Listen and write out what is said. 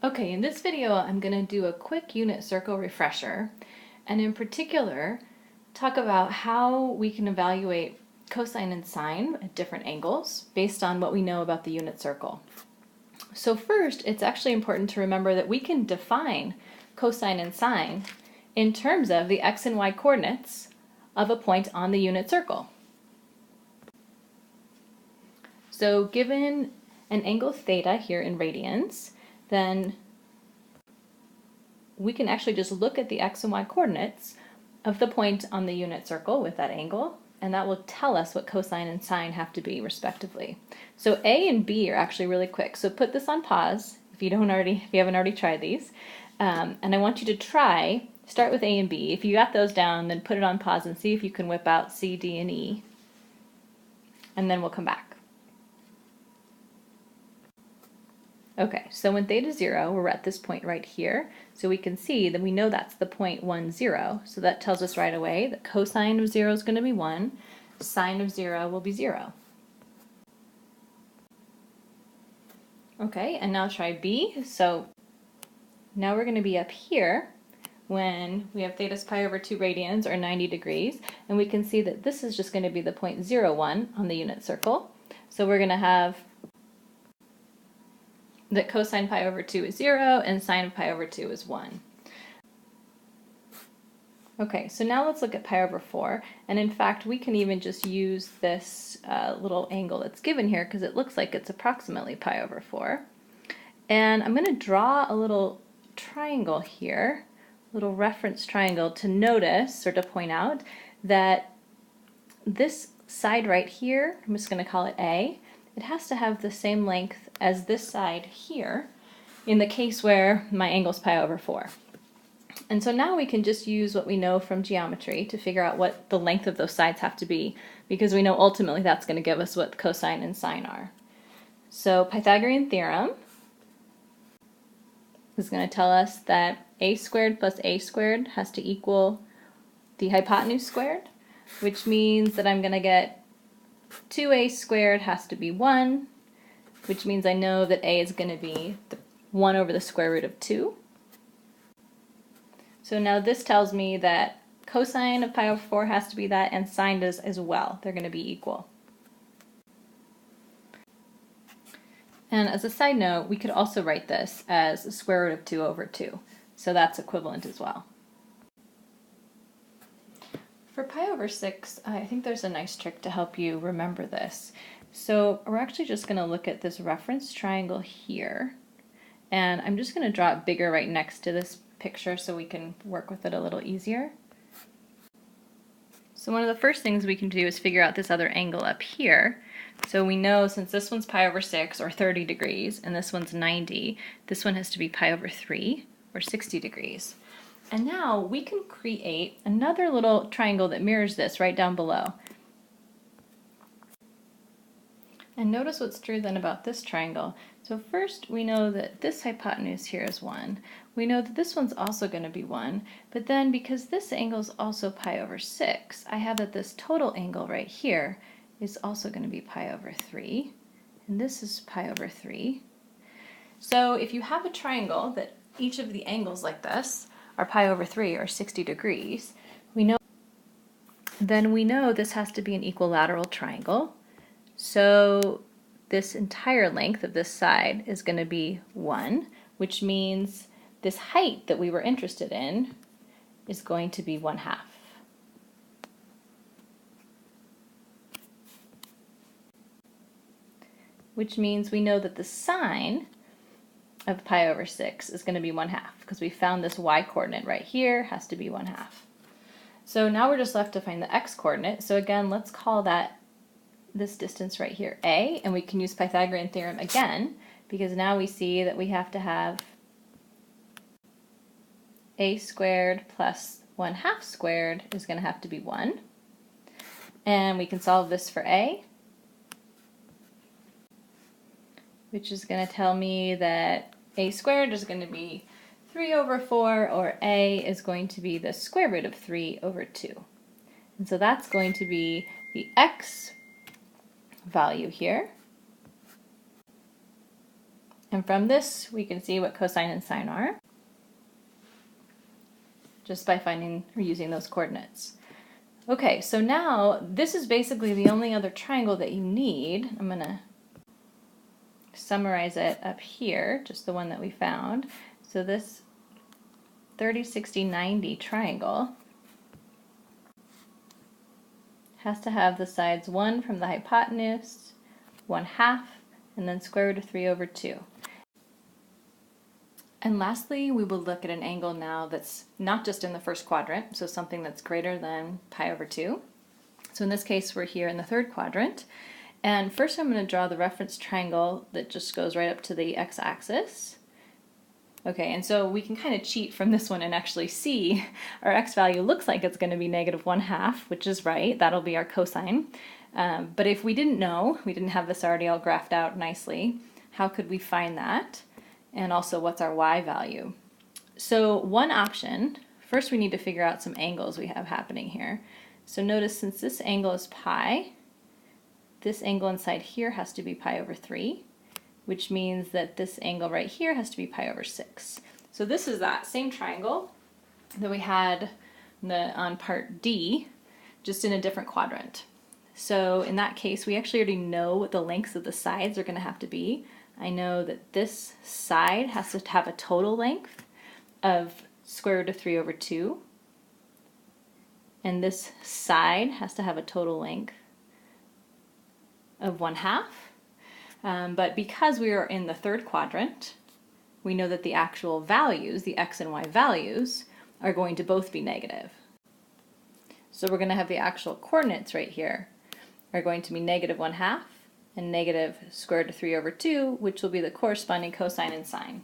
Okay, in this video I'm going to do a quick unit circle refresher, and in particular talk about how we can evaluate cosine and sine at different angles based on what we know about the unit circle. So first, it's actually important to remember that we can define cosine and sine in terms of the x and y coordinates of a point on the unit circle. So given an angle theta here in radians, then we can actually just look at the x and y coordinates of the point on the unit circle with that angle, and that will tell us what cosine and sine have to be respectively. So A and B are actually really quick. So put this on pause if you haven't already tried these. And I want you to start with A and B. If you got those down, then put it on pause and see if you can whip out C, D, and E. And then we'll come back. Okay, so when theta is 0, we're at this point right here. So we can see that we know that's the point 1, 0. So that tells us right away that cosine of 0 is going to be 1, sine of 0 will be 0. Okay, and now try B. So now we're going to be up here when we have theta's pi over 2 radians, or 90 degrees, and we can see that this is just going to be the point 0, 1 on the unit circle. So we're going to have that cosine pi over 2 is 0 and sine of pi over 2 is 1. Okay, so now let's look at pi over 4, and in fact we can even just use this little angle that's given here because it looks like it's approximately pi over 4. And I'm going to draw a little triangle here, a little reference triangle, to notice or to point out that this side right here, I'm just going to call it A, it has to have the same length as this side here in the case where my angle's pi over 4. And so now we can just use what we know from geometry to figure out what the length of those sides have to be, because we know ultimately that's going to give us what cosine and sine are. So Pythagorean theorem is going to tell us that a squared plus a squared has to equal the hypotenuse squared, which means that I'm going to get 2a squared has to be 1, which means I know that a is going to be 1 over the square root of 2. So now this tells me that cosine of pi over 4 has to be that, and sine does as well. They're going to be equal. And as a side note, we could also write this as the square root of 2 over 2. So that's equivalent as well. For pi over 6, I think there's a nice trick to help you remember this. So we're actually just going to look at this reference triangle here, and I'm just going to draw it bigger right next to this picture so we can work with it a little easier. So one of the first things we can do is figure out this other angle up here. So we know since this one's pi over 6, or 30 degrees, and this one's 90, this one has to be pi over 3, or 60 degrees. And now we can create another little triangle that mirrors this right down below. And notice what's true then about this triangle. So first we know that this hypotenuse here is 1. We know that this one's also going to be 1, but then because this angle is also pi over 6, I have that this total angle right here is also going to be pi over 3, and this is pi over 3. So if you have a triangle that each of the angles like this are pi over 3, or 60 degrees, we know this has to be an equilateral triangle. So this entire length of this side is going to be 1, which means this height that we were interested in is going to be 1/2. Which means we know that the sine of pi over 6 is going to be 1/2, because we found this y coordinate right here has to be 1/2. So now we're just left to find the x coordinate. So again, let's call this distance right here a, and we can use Pythagorean theorem again, because now we see that we have to have a squared plus 1/2 squared is going to have to be 1. And we can solve this for a, which is going to tell me that a squared is going to be 3 over 4, or a is going to be the square root of 3 over 2. And so that's going to be the x value here. And from this, we can see what cosine and sine are, just by finding or using those coordinates. Okay, so now this is basically the only other triangle that you need. I'm going to summarize it up here, just the one that we found. So this 30, 60, 90 triangle has to have the sides 1 from the hypotenuse, 1/2, and then square root of 3 over 2. And lastly, we will look at an angle now that's not just in the first quadrant, so something that's greater than pi over 2. So in this case, we're here in the third quadrant. And first I'm going to draw the reference triangle that just goes right up to the x-axis. Okay, and so we can kind of cheat from this one and actually see our x value looks like it's going to be negative 1/2, which is right. That'll be our cosine. But if we didn't know, we didn't have this already all graphed out nicely, how could we find that? And also, what's our y value? So one option, first we need to figure out some angles we have happening here. So notice, since this angle is pi, this angle inside here has to be pi over 3, which means that this angle right here has to be pi over 6. So this is that same triangle that we had on part D, just in a different quadrant. So in that case, we actually already know what the lengths of the sides are going to have to be. I know that this side has to have a total length of square root of 3 over 2. And this side has to have a total length of 1/2. But because we are in the third quadrant, we know that the actual values, the x and y values, are going to both be negative. So we're going to have the actual coordinates right here are going to be negative 1/2 and negative square root of 3 over 2, which will be the corresponding cosine and sine.